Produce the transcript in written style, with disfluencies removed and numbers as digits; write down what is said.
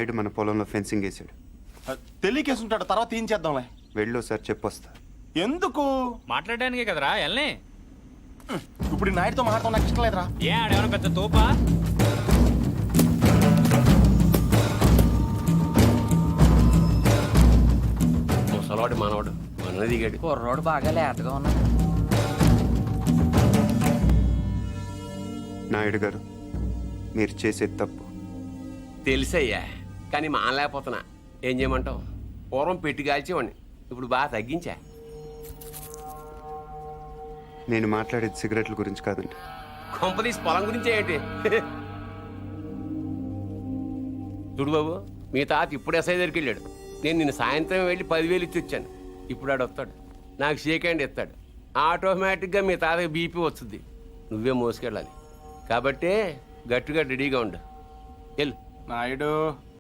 నాయుడు మన పొలంలో ఫెన్సింగ్ వేసాడు. తెలియకేసుంటాడు, తర్వాత ఏం చేద్దాంలే. వెళ్ళు సార్, చెప్పొస్తా. ఎందుకు? మాట్లాడడానికే కదరా ఎల్నే. ఇప్పుడు ఈ నాయుడుతో మాట్లాడటం నాకు ఇష్టం లేదురా. ఏ ఆడేమన్నా పెద్ద తోపా? ముసలాడు మనవాడు మన దిగాడు. కుర్రోడు బాగా లేతగా ఉన్నాడు. నాయుడు గారు, మీరు చేసేది తప్పు. తెలుసయ్యా, కానీ మానలేకపోతున్నా. ఏం చేయమంటావు? పూర్వం పెట్టి కాల్చేవాడిని, ఇప్పుడు బాగా తగ్గించా. నేను మాట్లాడేది సిగరెట్ల గురించి కాదండి. కొంపదీసి పొలం గురించే ఏంటి? చూడు బాబు, మీ తాత ఇప్పుడు ఎస్ఐ దగ్గరికి వెళ్ళాడు. నేను నిన్న సాయంత్రం వెళ్ళి 10,000 ఇచ్చి వచ్చాను. ఇప్పుడు ఆడు వస్తాడు, నాకు షేక్ హ్యాండ్ ఇస్తాడు. ఆటోమేటిక్గా మీ తాతకి బీపీ వస్తుంది. నువ్వే మోసుకెళ్ళాలి. కాబట్టి గట్టిగా రెడీగా ఉండు. వెళ్ళు. నాయుడు